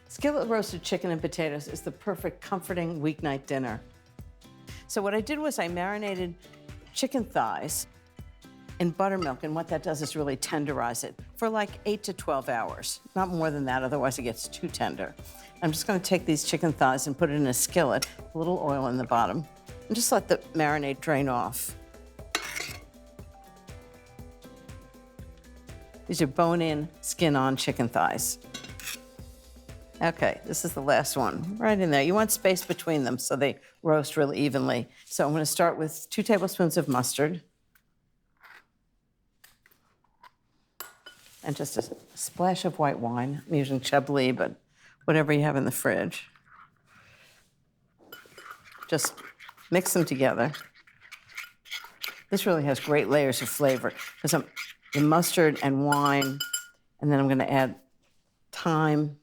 Skillet roasted chicken and potatoes is the perfect comforting weeknight dinner. So what I did was I marinated chicken thighs in buttermilk, and what that does is really tenderize it for like 8 to 12 hours. Not more than that, otherwise it gets too tender. I'm just gonna take these chicken thighs and put it in a skillet, a little oil in the bottom, and just let the marinade drain off. These are bone-in, skin-on chicken thighs. Okay, this is the last one, right in there. You want space between them so they roast really evenly. So I'm gonna start with 2 tablespoons of mustard and just a splash of white wine. I'm using Chablis, but whatever you have in the fridge. Just mix them together. This really has great layers of flavor because the mustard and wine, and then I'm gonna add thyme.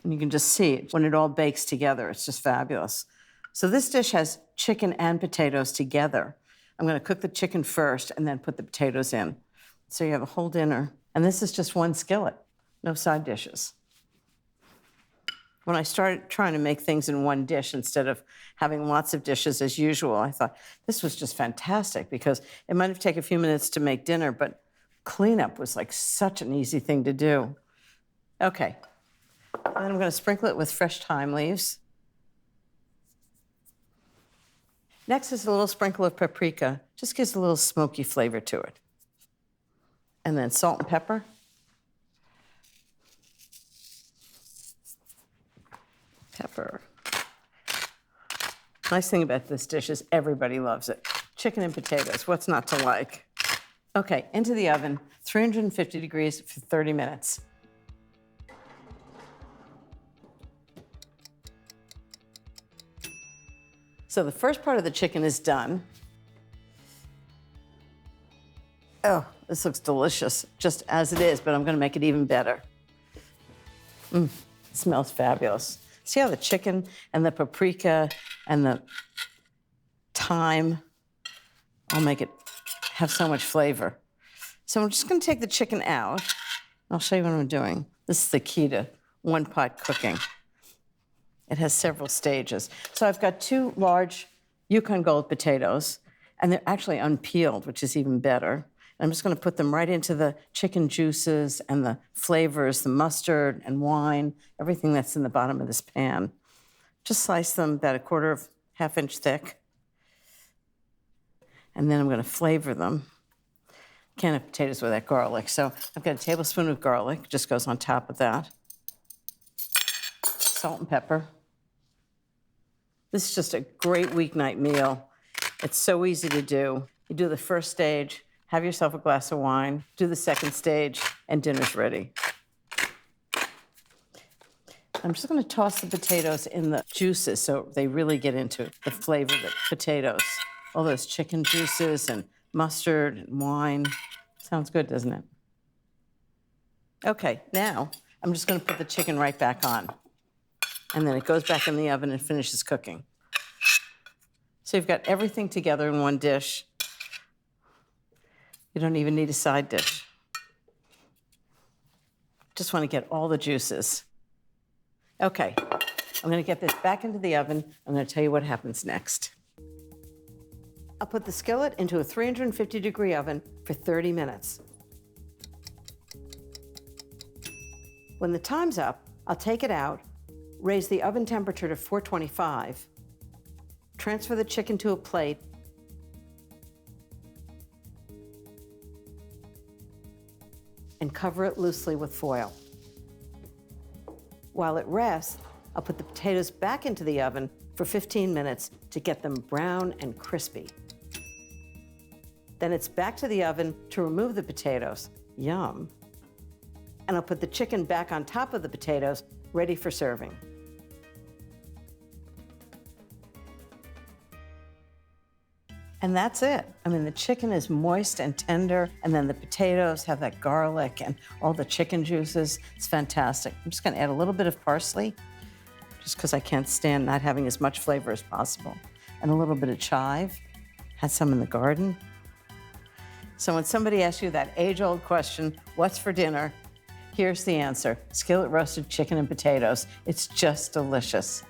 And you can just see it when it all bakes together. It's just fabulous. So this dish has chicken and potatoes together. I'm gonna cook the chicken first and then put the potatoes in. So you have a whole dinner. And this is just one skillet, no side dishes. When I started trying to make things in one dish instead of having lots of dishes as usual, I thought this was just fantastic because it might have taken a few minutes to make dinner, but cleanup was like such an easy thing to do. Okay. And then I'm going to sprinkle it with fresh thyme leaves. Next is a little sprinkle of paprika. Just gives a little smoky flavor to it. And then salt and pepper. Pepper. Nice thing about this dish is everybody loves it. Chicken and potatoes, what's not to like? Okay, into the oven, 350 degrees for 30 minutes. So the first part of the chicken is done. Oh, this looks delicious, just as it is, but I'm gonna make it even better. It smells fabulous. See how the chicken and the paprika and the thyme all make it have so much flavor. So I'm just gonna take the chicken out. I'll show you what I'm doing. This is the key to one-pot cooking. It has several stages. So I've got 2 large Yukon Gold potatoes, and they're actually unpeeled, which is even better. And I'm just gonna put them right into the chicken juices and the flavors, the mustard and wine, everything that's in the bottom of this pan. Just slice them about 1/4 half-inch thick. And then I'm gonna flavor them. Can't have potatoes without garlic. So I've got a tablespoon of garlic, just goes on top of that. Salt and pepper. This is just a great weeknight meal. It's so easy to do. You do the first stage, have yourself a glass of wine, do the second stage, and dinner's ready. I'm just gonna toss the potatoes in the juices so they really get into the flavor of the potatoes. All those chicken juices and mustard and wine. Sounds good, doesn't it? Okay, now I'm just gonna put the chicken right back on. And then it goes back in the oven and finishes cooking. So you've got everything together in one dish. You don't even need a side dish. Just want to get all the juices. Okay, I'm gonna get this back into the oven. I'm gonna tell you what happens next. I'll put the skillet into a 350-degree oven for 30 minutes. When the time's up, I'll take it out, raise the oven temperature to 425, transfer the chicken to a plate, and cover it loosely with foil. While it rests, I'll put the potatoes back into the oven for 15 minutes to get them brown and crispy. Then it's back to the oven to remove the potatoes. Yum. And I'll put the chicken back on top of the potatoes, ready for serving. And that's it. I mean, the chicken is moist and tender, and then the potatoes have that garlic and all the chicken juices. It's fantastic. I'm just gonna add a little bit of parsley, just because I can't stand not having as much flavor as possible, and a little bit of chive. Had some in the garden. So when somebody asks you that age-old question, what's for dinner? Here's the answer: skillet roasted chicken and potatoes. It's just delicious.